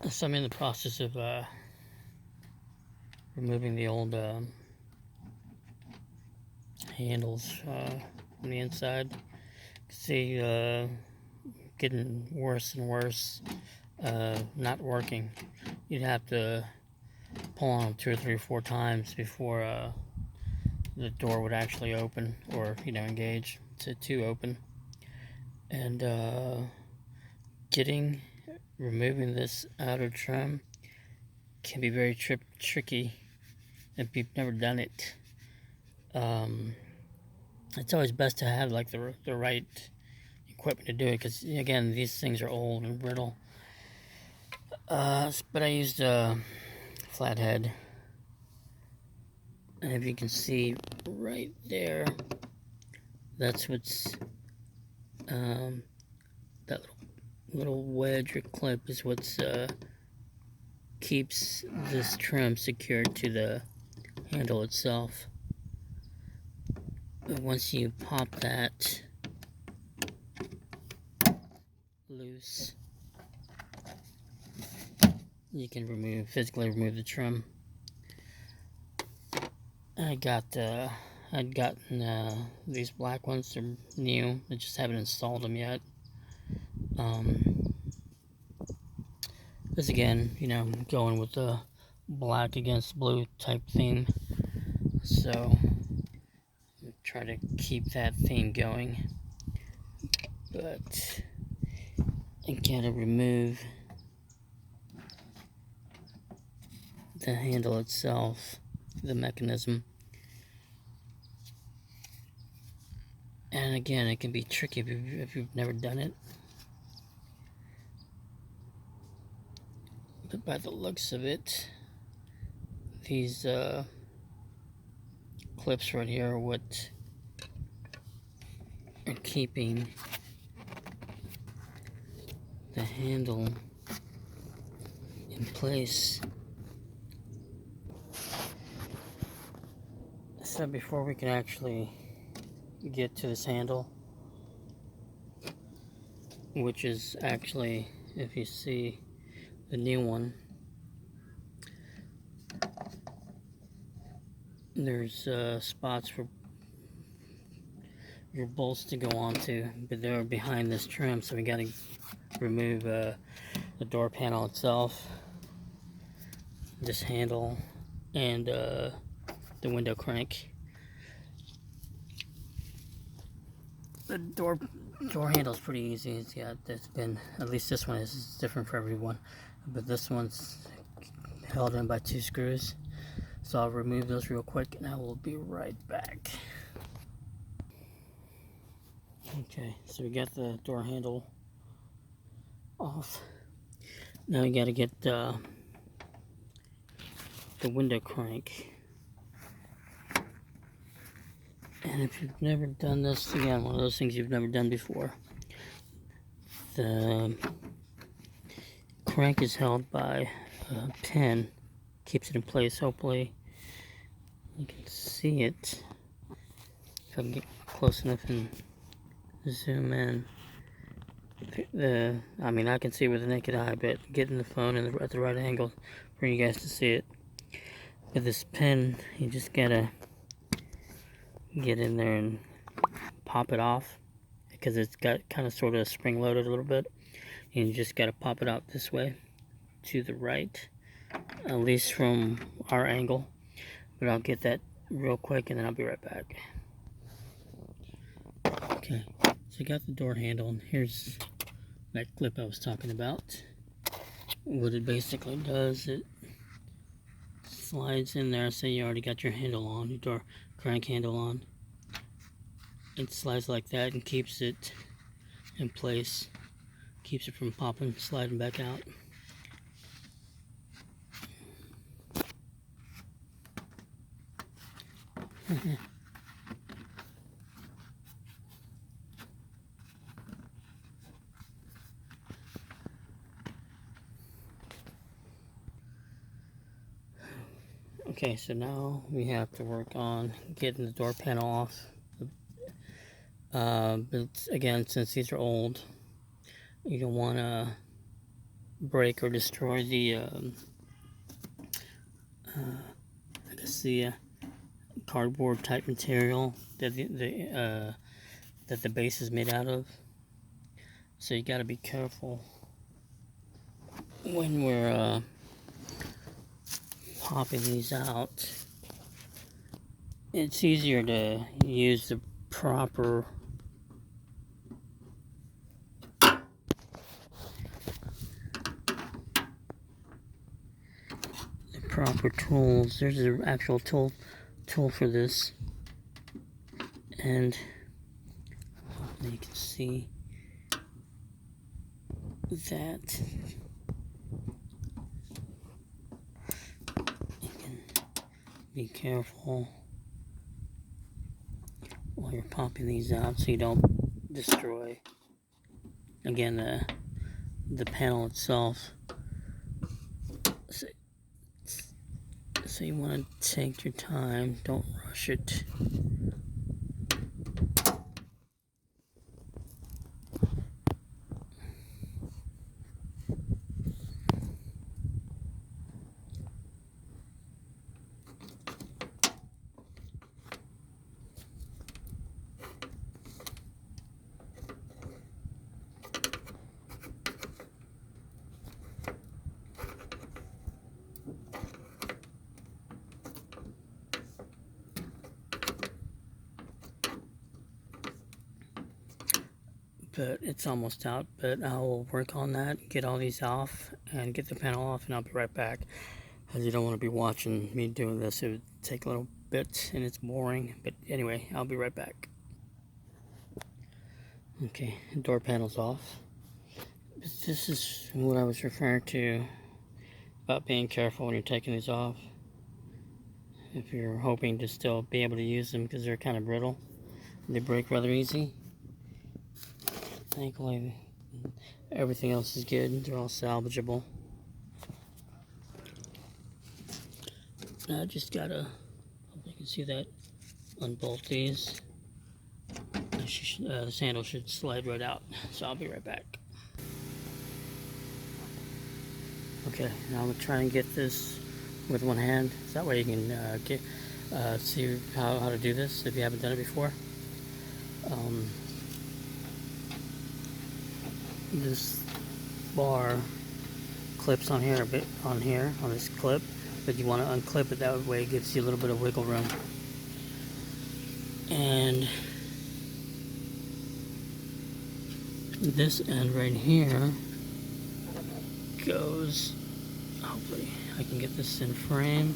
So I'm in the process of removing the old handles from the inside. See, getting worse and worse, not working. You'd have to pull on them 2 or 3 or 4 times before the door would actually open, or engage to open. And removing this outer trim can be very tricky if you've never done it. It's always best to have like the right equipment to do it, because again, these things are old and brittle. But I used a flathead, and if you can see right there, that's what's that little wedge or clip is what's keeps this trim secured to the handle itself. But once you pop that loose, you can physically remove the trim. I'd gotten these black ones. They're new. I just haven't installed them yet. This again, going with the black against blue type theme. So try to keep that theme going. But I gotta remove the handle itself, the mechanism. And again, it can be tricky if you've never done it. But by the looks of it, these clips right here are what are keeping the handle in place. So before we can actually get to this handle, which is actually, if you see the new one, there's spots for your bolts to go onto, but they're behind this trim, so we got to remove the door panel itself, this handle, and the window crank. The door handle is pretty easy. It's been, at least this one is different for everyone, but this one's held in by 2 screws. So I'll remove those real quick and I will be right back. Okay, so we got the door handle off. Now we got to get the window crank. And if you've never done this, again, one of those things you've never done before, the crank is held by a pin, keeps it in place. Hopefully you can see it if I can get close enough and zoom in. I can see it with the naked eye, but getting the phone at the right angle for you guys to see it. With this pin, you just gotta get in there and pop it off, because it's got kind of sort of spring loaded a little bit, and you just gotta pop it out this way to the right, at least from our angle. But I'll get that real quick and then I'll be right back. Okay, so I got the door handle, and here's that clip I was talking about. What it basically does, it slides in there. Say you already got your handle on, your door crank handle on. It slides like that and keeps it in place, keeps it from popping, sliding back out. Okay, so now we have to work on getting the door panel off. But again, since these are old, you don't want to break or destroy the I guess the cardboard type material that that the base is made out of. So you got to be careful when we're popping these out. It's easier to use the proper tools. There's an actual tool for this, and hopefully you can see that. You can be careful while you're popping these out so you don't destroy, again, the panel itself. So you want to take your time, don't rush it. But it's almost out, but I will work on that, get all these off, and get the panel off, and I'll be right back. As you don't want to be watching me doing this, it would take a little bit, and it's boring. But anyway, I'll be right back. Okay, door panel's off. This is what I was referring to about being careful when you're taking these off. If you're hoping to still be able to use them, because they're kind of brittle, they break rather easy. Thankfully, everything else is good. They're all salvageable. Now I just gotta, hope you can see that, unbolt these. This handle should slide right out, so I'll be right back. Okay, now I'm gonna try and get this with one hand, so that way you can see how to do this if you haven't done it before. This bar clips on here, a bit on here, on this clip, but you want to unclip it, that way it gives you a little bit of wiggle room. And this end right here goes, hopefully I can get this in frame,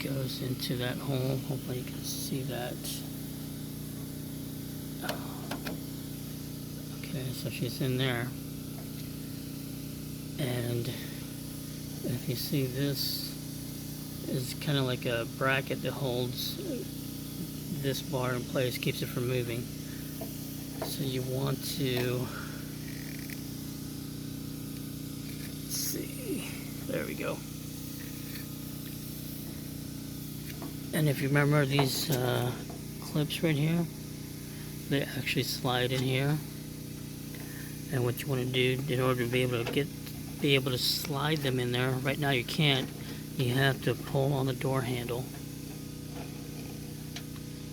goes into that hole. Hopefully you can see that. Okay, so she's in there, and if you see, this is kind of like a bracket that holds this bar in place, keeps it from moving. So you want to, let's see, there we go. And if you remember these clips right here, they actually slide in here. And what you want to do in order to be able to slide them in there, right now you can't. You have to pull on the door handle.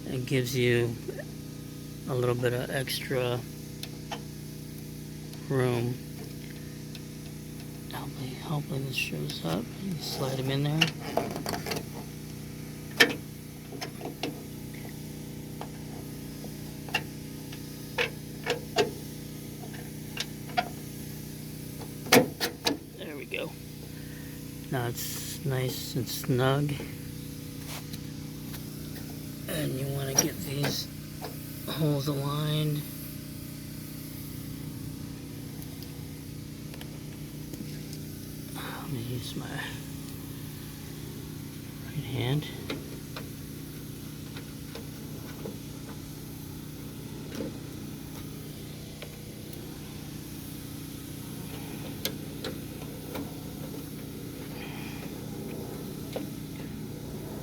It gives you a little bit of extra room. Hopefully this shows up. You slide them in there. Go. Now it's nice and snug, and you want to get these holes aligned. I'm going to use my right hand.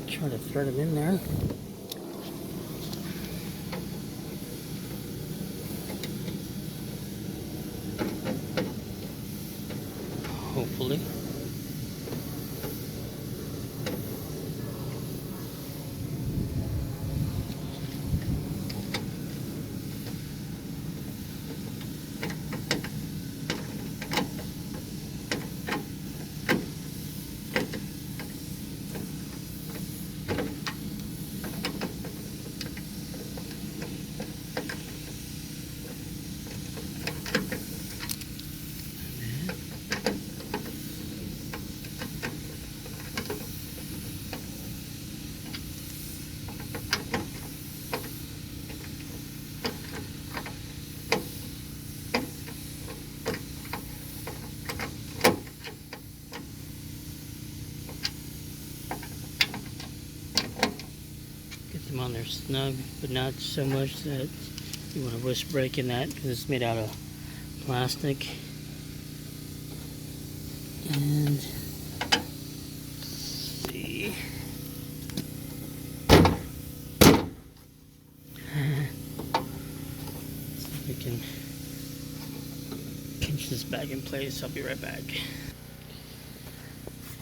Try to thread them in there. hopefully. Get them on there snug, but not so much that you want to risk breaking that, because it's made out of plastic. And let's see. See if we can pinch this back in place. I'll be right back.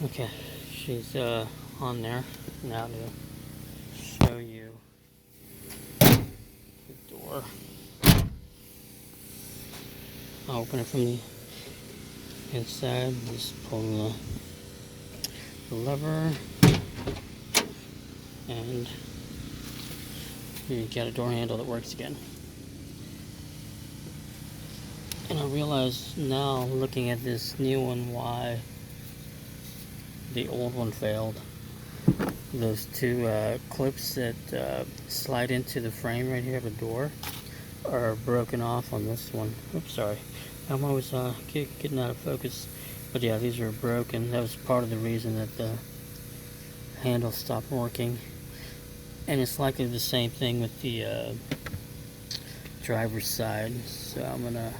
Okay, she's on there. Now to show you the door. I'll open it from the inside. Just pull the lever, and you got a door handle that works again. And I realize now, looking at this new one, why the old one failed. Those two clips that slide into the frame right here of the door are broken off on this one. Oops, sorry. I'm always getting out of focus. But yeah, these are broken. That was part of the reason that the handle stopped working. And it's likely the same thing with the driver's side. So I'm gonna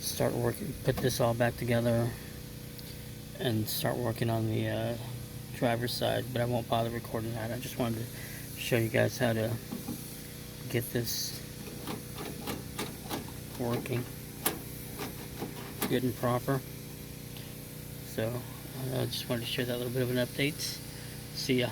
start working, put this all back together and start working on the driver's side, but I won't bother recording that. I just wanted to show you guys how to get this working good and proper. So I just wanted to share that little bit of an update. See ya.